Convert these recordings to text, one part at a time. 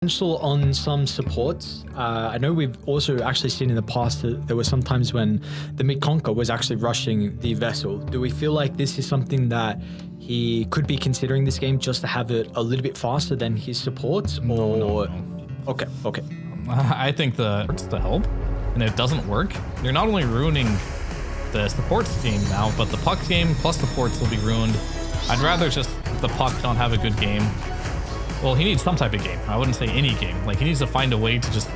potential on some supports. I know we've also actually seen in the past that there were some times when the mid-conquer was actually rushing the vessel. Do we feel like this is something that he could be considering this game just to have it a little bit faster than his supports? Or... No. Okay. I think it's to help, and if it doesn't work, you're not only ruining the supports game now, but the puck game plus supports will be ruined. I'd rather just the puck not have a good game. Well, he needs some type of game. I wouldn't say any game. Like, he needs to find a way to just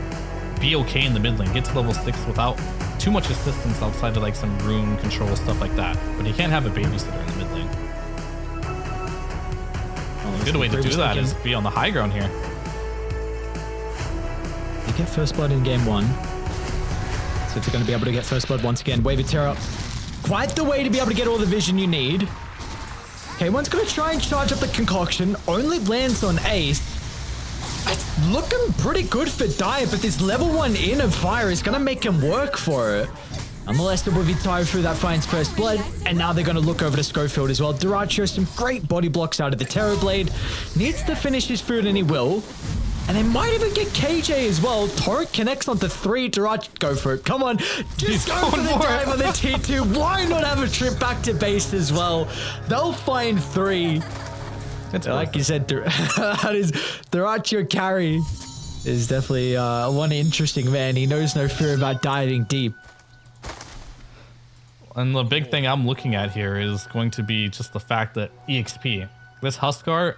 be okay in the mid lane, get to level 6 without too much assistance outside of like some rune control, stuff like that. But he can't have a babysitter in the mid lane. A good way to do that is be on the high ground here. You get first blood in game 1. So if you're going to be able to get first blood once again, Wave of Terror. Quite the way to be able to get all the vision you need. Okay, one's going to try and charge up the concoction. Only lands on Ace. It's looking pretty good for Dire, but this level 1 in of fire is going to make him work for it. Unmolested will be tired through that finds first blood, and now they're going to look over to Schofield as well. Durachio, some great body blocks out of the Terror Blade. Needs to finish his food, and he will. And they might even get KJ as well. Torrent connects onto 3. Durachio, go for it. Come on. Just go for the dive on the T2. Why not have a trip back to base as well? They'll find 3. Like you said, that is Durachio carry is definitely one interesting man. He knows no fear about diving deep. And the big thing I'm looking at here is going to be just the fact that EXP, this Huskar,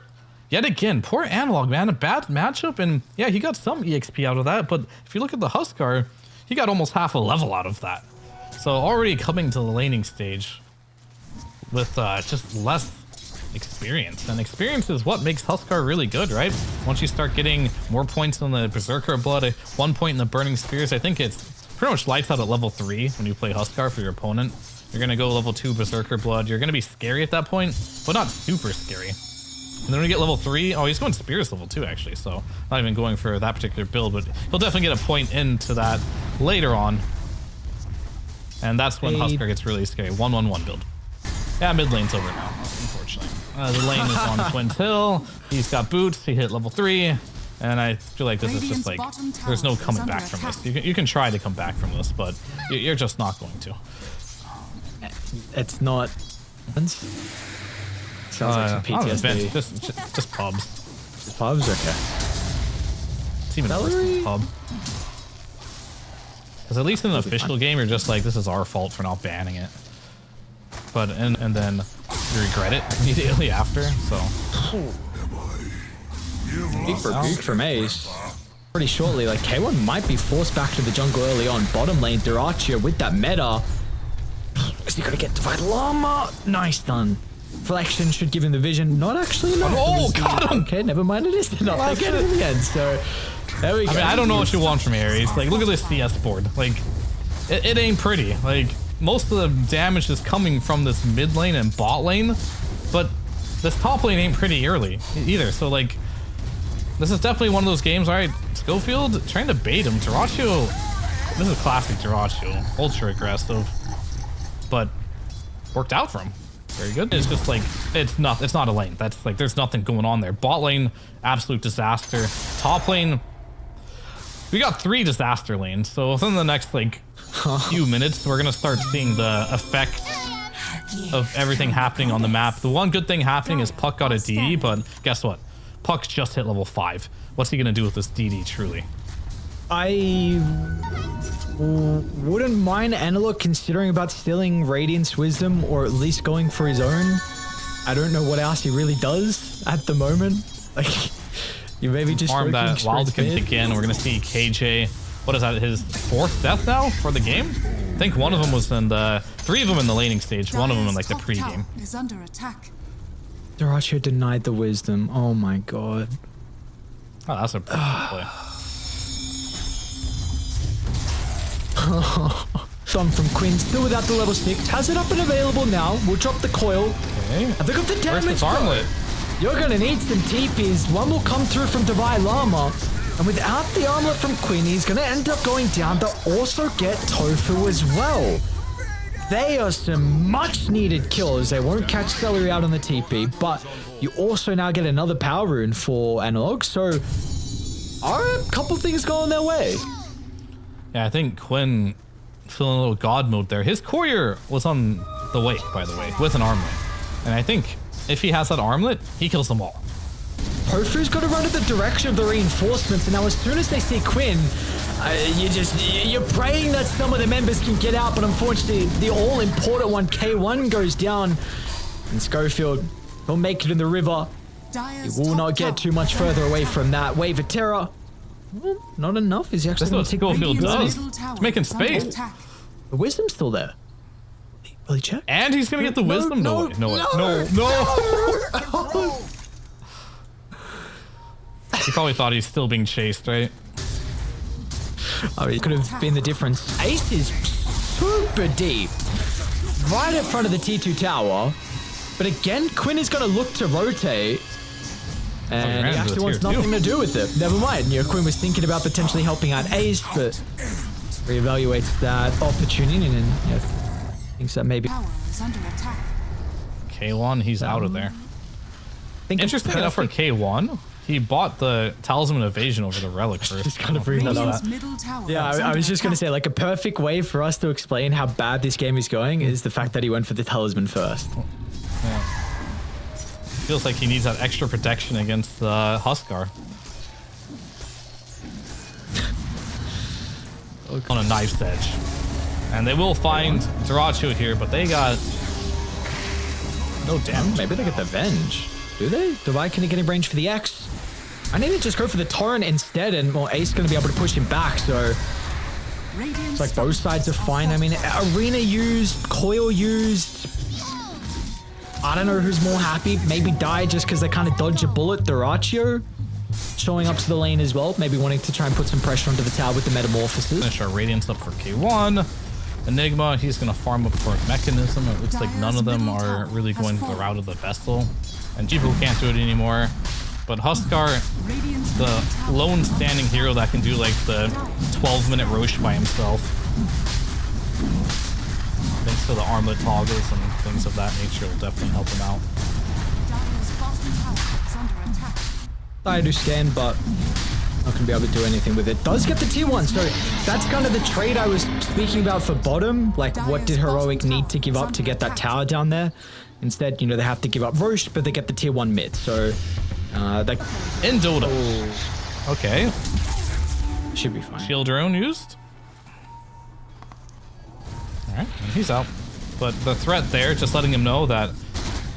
yet again, poor Analog, man, a bad matchup. And yeah, he got some EXP out of that. But if you look at the Huskar, he got almost half a level out of that. So already coming to the laning stage with just less experience. And experience is what makes Huskar really good, right? Once you start getting more points on the Berserker Blood, 1 point in the Burning Spears, I think it's pretty much lights out at level 3 when you play Huskar for your opponent. You're going to go level 2 Berserker Blood. You're going to be scary at that point, but not super scary. And then when you get level 3, oh, he's going Spears level 2 actually, so not even going for that particular build, but he'll definitely get a point into that later on. And that's when Huskar gets really scary. 1-1-1 build. Yeah, mid lane's over now, unfortunately. The lane is on Twin Hill. He's got boots. He hit level 3. And I feel like this is just like, there's no coming back from this. You can try to come back from this, but you're just not going to. It's not... Sounds like some PTSD. Just pubs. Just pubs? Okay. It's even worse than pub. Because at least in an official game, you're just like, this is our fault for not banning it. But, and then you regret it immediately after, so. Big for Book from Ace. Pretty shortly, like K1 might be forced back to the jungle early on. Bottom lane, Durachio with that meta. Is he gonna get Divide Llama? Nice done. Flexion should give him the vision. Not actually enough. Oh, got him! Okay, never mind. It is enough. They get it in the end, so there we go. I mean, I don't know what you want from Ares. Like, look at this CS board. Like, it ain't pretty. Like, most of the damage is coming from this mid lane and bot lane, but this top lane ain't pretty early either. So, like, this is definitely one of those games. All right, Schofield trying to bait him. Durachio, this is classic Durachio. Ultra aggressive, but worked out for him. Very good. It's just like, it's not a lane. That's like, there's nothing going on there. Bot lane, absolute disaster. Top lane, we got 3 disaster lanes. So within the next like few minutes, we're gonna start seeing the effect of everything happening on the map. The one good thing happening is Puck got a DD, but guess what? Puck's just hit level 5. What's he gonna do with this DD truly? I wouldn't mind Analog considering about stealing Radiant's Wisdom, or at least going for his own. I don't know what else he really does at the moment. Like, you maybe just farm that Wild can kick in. We're gonna see KJ. What is that? His 4th death now for the game? I think one of them was in the 3 of them in the laning stage. One of them in like the pre-game. Is under attack. Durachio denied the wisdom. Oh my god. Oh, that's a pretty good play. Son from Quinn, still without the level 6. Has it up and available now. We'll drop the coil. Okay. Have they got the damage? Where's the armlet? You're gonna need some TPs. One will come through from Divine Llama. And without the armlet from Quinn, he's gonna end up going down to also get Tofu as well. They are some much needed kills. They won't catch Celery out on the TP, but you also now get another power rune for Analog. So are a couple things going their way. Yeah, I think Quinn feeling a little god mode there. His courier was on the way, by the way, with an armlet. And I think if he has that armlet, he kills them all. Pofu's got to run in the direction of the reinforcements, and now as soon as they see Quinn, you're praying that some of the members can get out, but unfortunately, the all-important one, K1, goes down, and Schofield will make it in the river. He will not get too much further away from that. Wave of Terror. Well, not enough. Is he actually going to take Schofield does. He's making space. The Wisdom's still there. Will he check? And he's going to get the Wisdom? No. He probably thought he's still being chased, right? Oh, it could have been the difference. Ace is super deep. Right in front of the T2 tower. But again, Quinn is going to look to rotate. And he actually wants nothing to do with it. Never mind. You know, Quinn was thinking about potentially helping out Ace, but reevaluates that opportunity and thinks that maybe... K1, he's out of there. Interesting enough for K1, he bought the Talisman Evasion over the Relic first. Just kind of bring that up. Yeah, I was just going to say, like, a perfect way for us to explain how bad this game is going is the fact that he went for the Talisman first. Yeah. Feels like he needs that extra protection against Huskar. On a knife's edge. And they will find Duracho here, but they got no damage. Maybe they get the Venge. Do they? Why can he get in range for the X? I need to just go for the Torrent instead, and well, Ace is going to be able to push him back, so it's like both sides are fine. I mean, Arena used, Coil used. I don't know who's more happy. Maybe Die just because they kind of dodge a bullet. Duracho showing up to the lane as well. Maybe wanting to try and put some pressure onto the tower with the Metamorphosis. Finish our Radiance up for K1. Enigma, he's going to farm up for Mechanism. It looks like none of them are really going the route of the Vessel. And Jibu can't do it anymore. But Huskar, the lone standing hero that can do like the 12-minute Roche by himself. Thanks to the armlet toggles and things of that nature will definitely help him out. I understand, but not going to be able to do anything with it. Does get the T1, so that's kind of the trade I was speaking about for bottom. Like, what did Heroic need to give up to get that tower down there? Instead, you know, they have to give up Roche, but they get the tier 1 mid. So, that... In Dota. Oh. Okay. Should be fine. Shield drone used. Alright, and he's out. But the threat there, just letting him know that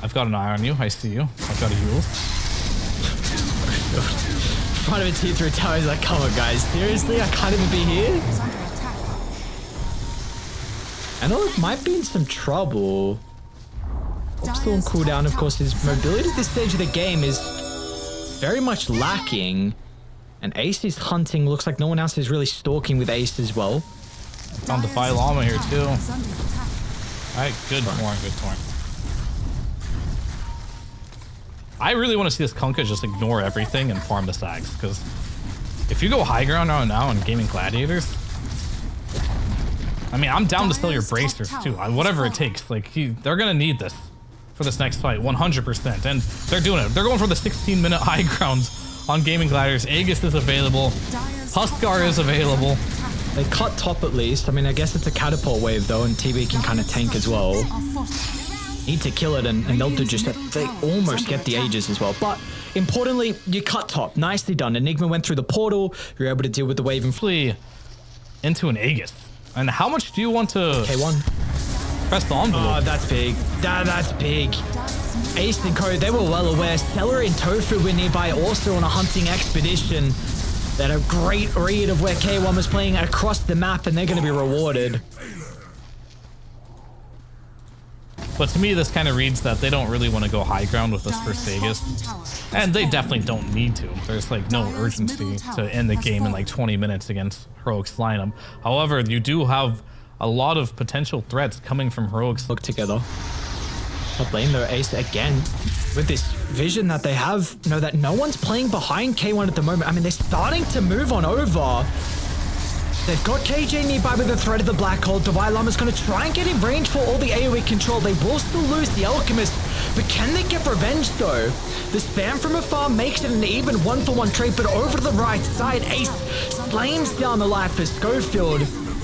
I've got an eye on you, I see you, I've got a heal. Front of a tier 3 tower is like, come on guys, seriously? I can't even be here? I know it might be in some trouble. Still on cooldown, of course, his mobility at this stage of the game is very much lacking. And Ace is hunting, looks like no one else is really stalking with Ace as well. Found the Defy Llama here too. Alright, good Torrent, good Torrent. I really want to see this Kunkka just ignore everything and farm the Sags, because if you go high ground now on Gaming Gladiators, I mean, I'm down to sell your bracers too, whatever it takes. Like, they're gonna need this for this next fight, 100%, and they're doing it. They're going for the 16-minute high grounds on Gaming Gladiators. Aegis is available, Huskar is available. They cut top at least. I mean, I guess it's a catapult wave though, and TB can kind of tank as well. Need to kill it, and they'll do just that. They almost get the Aegis as well. But importantly, you cut top. Nicely done. Enigma went through the portal. You're able to deal with the wave and flee into an Aegis. And how much do you want to K1 press the envelope? Oh, that's big. That's big. Ace and Co, they were well aware. Stellar and Tofu were nearby, also on a hunting expedition. They had a great read of where K1 was playing across the map, and they're going to be rewarded. But to me, this kind of reads that they don't really want to go high ground with this first Aegis. And they definitely don't need to. There's like no urgency to end the game in like 20 minutes against Heroic's lineup. However, you do have a lot of potential threats coming from Heroic's. Look together. Top lane though, Ace again with this vision that they have, you know, that no one's playing behind K1 at the moment. I mean, they're starting to move on over. They've got KJ nearby with the threat of the Black Hole. Divine Llama's going to try and get in range for all the AoE control. They will still lose the Alchemist. But can they get revenge though? The spam from afar makes it an even 1-for-1 trade, but over to the right side, Ace slams down the life for Schofield.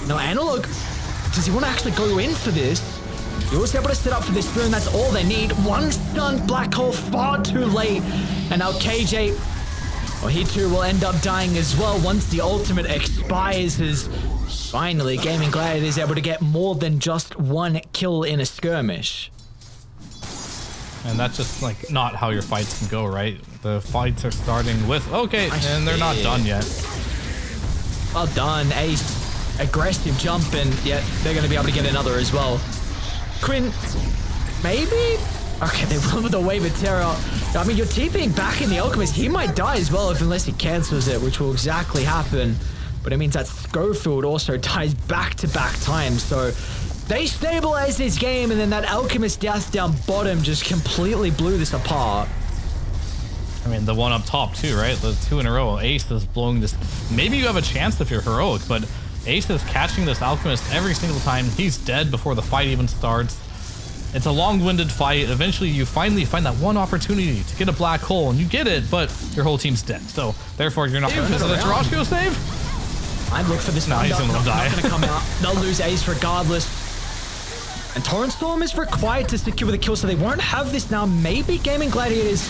Now Analog, does he want to actually go in for this? He was able to set up for this spoon, that's all they need. One stunned black hole far too late. And now KJ, well, he too will end up dying as well once the ultimate expires, as finally Gaming Gladiator is able to get more than just one kill in a skirmish. And that's just like not how your fights can go, right? The fights are starting with, okay, and they're not done yet. Well done, Ace. Aggressive jump, and yet they're going to be able to get another as well. Quinn, maybe? Okay, they run with a wave of terror. I mean, you're TPing back in the Alchemist. He might die as well unless he cancels it, which will exactly happen. But it means that Schofield also dies back-to-back times. So they stabilize this game, and then that Alchemist death down bottom just completely blew this apart. I mean, the one up top too, right? The two in a row. Ace is blowing this. Maybe you have a chance if you're heroic, but Ace is catching this Alchemist every single time. He's dead before the fight even starts. It's a long-winded fight. Eventually, you finally find that one opportunity to get a black hole, and you get it, but your whole team's dead. So, therefore, you're not going to... Is it a Tarashko save? I'd look for this. No, he's going to die. Not going to come out. They'll lose Ace regardless. And Torrent Storm is required to secure the kill, so they won't have this now. Maybe Gaming Gladiators...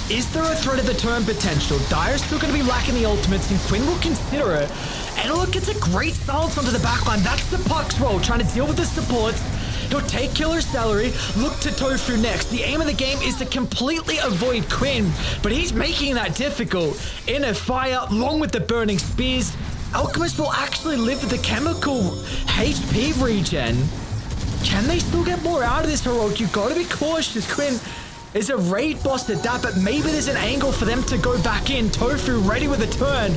Is there a threat of the turn potential? Dyer's still going to be lacking the ultimates, and Quinn will consider it. Analog gets a great silence onto the backline. That's the Puck's role, trying to deal with the supports. He'll take Killer's salary, look to Tofu next. The aim of the game is to completely avoid Quinn, but he's making that difficult. In a fire, along with the burning spears, Alchemist will actually live with the chemical HP regen. Can they still get more out of this heroic? You gotta be cautious. Quinn is a raid boss at that, but maybe there's an angle for them to go back in. Tofu ready with a turn.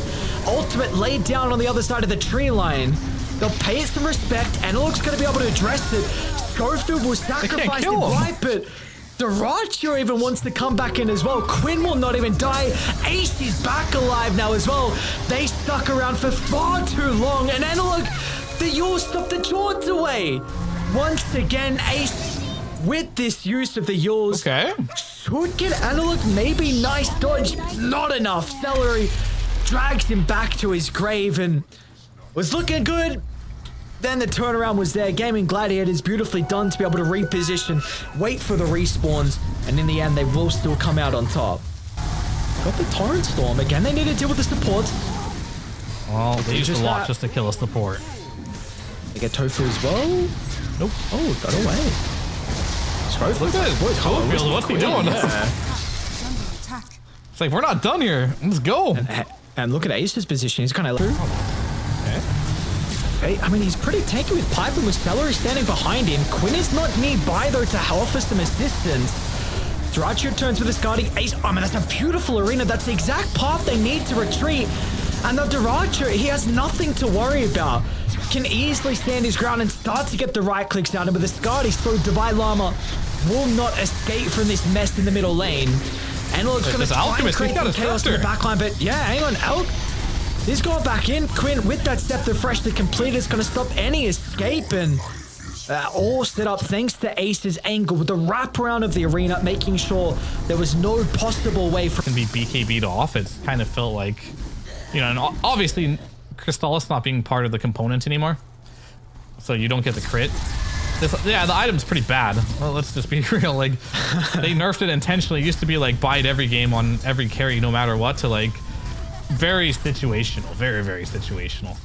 Ultimate laid down on the other side of the tree line. They'll pay it some respect. Analog's going to be able to address it. Schofield will sacrifice the right, but Daracho even wants to come back in as well. Quinn will not even die. Ace is back alive now as well. They stuck around for far too long, and Analog, the Yaws stopped the Jaws away. Once again, Ace with this use of the Yaws. Okay. Should get Analog, maybe nice dodge. Not enough. Celery drags him back to his grave and was looking good. Then the turnaround was there. Gaming Gladiators beautifully done to be able to reposition, wait for the respawns, and in the end, they will still come out on top. Got the Torrent Storm. Again, they need to deal with the supports. Well, they used a lot just to kill a support. They get Tofu as well. Nope. Oh, got away. Look at this. Schofield, what's he doing? Yeah. It's like, we're not done here. Let's go. And look at Ace's position. He's kind of... Okay. I mean, he's pretty tanky with Pipe and with Celery standing behind him. Quinn is not nearby, though, to offer some assistance. Daracho turns with his guarding Ace. I mean, that's a beautiful arena. That's the exact path they need to retreat. And the Daracho, he has nothing to worry about. Can easily stand his ground and start to get the right clicks down. And with the Skadi, so Divine Llama will not escape from this mess in the middle lane. Analog's going to try and create some chaos in the backline, but yeah, hang on, Elk. He's going back in. Quinn, with that scepter freshly completed, is going to stop any escape, and all set up thanks to Ace's angle with the wraparound of the arena, making sure there was no possible way for can be BKB'd off. It's kind of felt like, you know, and obviously Crystallis not being part of the component anymore, so you don't get the crit. Yeah, the item's pretty bad. Well, let's just be real. Like, they nerfed it intentionally. It used to be like buy it every game on every carry, no matter what, to like very situational, very, very situational.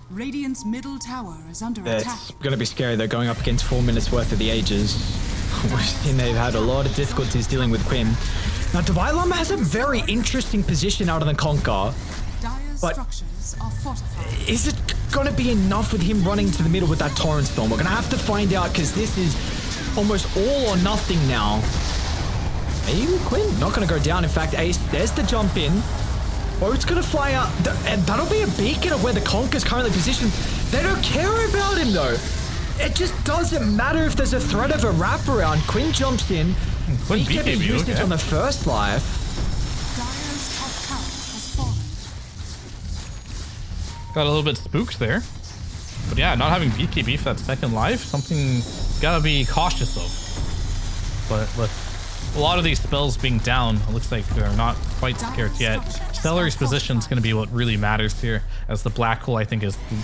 Radiant's middle tower is under attack. It's gonna be scary. They're going up against 4 minutes worth of the Ages. We've seen they've had a lot of difficulties dealing with Quinn. Now, Divine Llama has a very interesting position out on the Conquer. But is it going to be enough with him running to the middle with that Torrent Storm? We're going to have to find out, because this is almost all or nothing now. Maybe Quinn not going to go down. In fact, Ace, there's the jump in. Boat's going to fly out, and that'll be a beacon of where the Conquer's currently positioned. They don't care about him, though. It just doesn't matter if there's a threat of a wraparound. Quinn jumps in. BKB usage on the first life. Got a little bit spooked there. But yeah, not having BKB for that second life, something gotta be cautious of. but with a lot of these spells being down, it looks like they're not quite scared yet. Celary's position is going to be what really matters here, as the black hole, I think, is the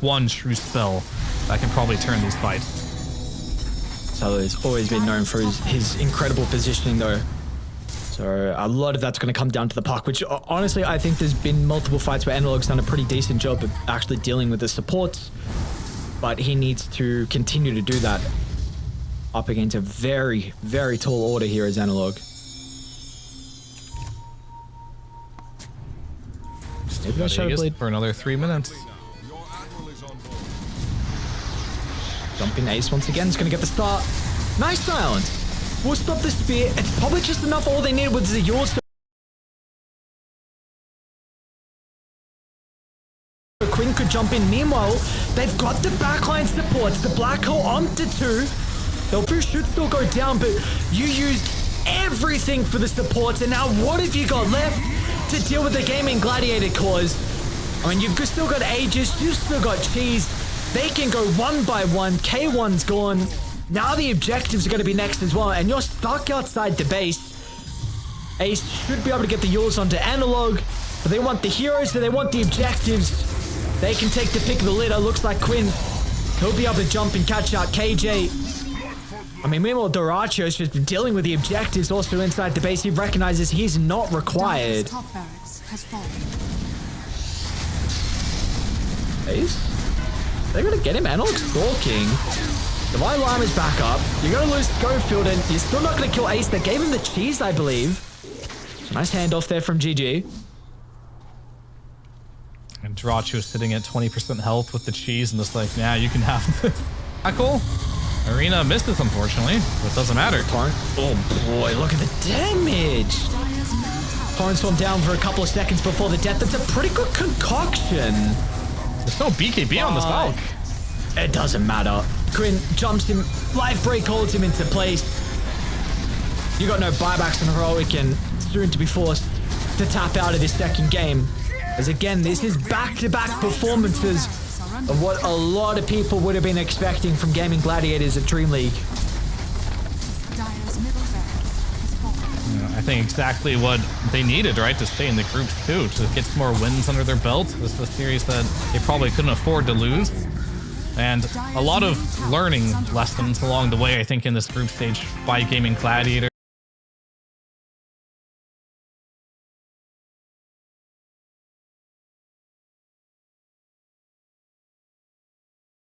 one true spell that can probably turn these fights. Celary's always been known for his incredible positioning, though. So a lot of that's going to come down to the puck, which honestly, I think there's been multiple fights where Analog's done a pretty decent job of actually dealing with the supports, but he needs to continue to do that up against a very, very tall order here as Analog. Maybe I'll show Blade for another 3 minutes. Jumping ace once again is going to get the start. Nice silence. We'll stop the spear. It's probably just enough. All they needed was the yours. Quinn could jump in. Meanwhile, they've got the backline supports. The black hole onto 2. The should still go down, but you used everything for the supports, and now what have you got left to deal with the gaming gladiator cause? I mean, you've still got Aegis, you've still got Cheese. They can go one by one. K1's gone. Now the objectives are going to be next as well, and you're stuck outside the base. Ace should be able to get the yours onto Analog, but they want the heroes, so they want the objectives. They can take the pick of the litter. Looks like Quinn, he'll be able to jump and catch out KJ. I mean, meanwhile, Doracio's just dealing with the objectives also inside the base. He recognizes he's not required. Top barracks has fallen. Ace? They're going to get him. Analog's stalking. Divine Lime is back up. You're going to lose Schofield, and you're still not going to kill Ace. They gave him the cheese, I believe. Nice handoff there from GG. And Doracio's sitting at 20% health with the cheese and just like, nah, you can have this. Tackle. Arena misses, unfortunately, but it doesn't matter. Torrent. Oh boy, look at the damage. Torrent swam down for a couple of seconds before the death. That's a pretty good concoction. There's no BKB on this Valk. It doesn't matter. Quinn jumps him, life break holds him into place. You got no buybacks on Heroic and soon to be forced to tap out of this second game. As again, this is back-to-back performances of what a lot of people would have been expecting from Gaming Gladiators at DreamLeague. I think exactly what they needed, right, to stay in the groups too, to get some more wins under their belt. This is a series that they probably couldn't afford to lose. And a lot of learning lessons along the way, I think, in this group stage by Gaming Gladiators.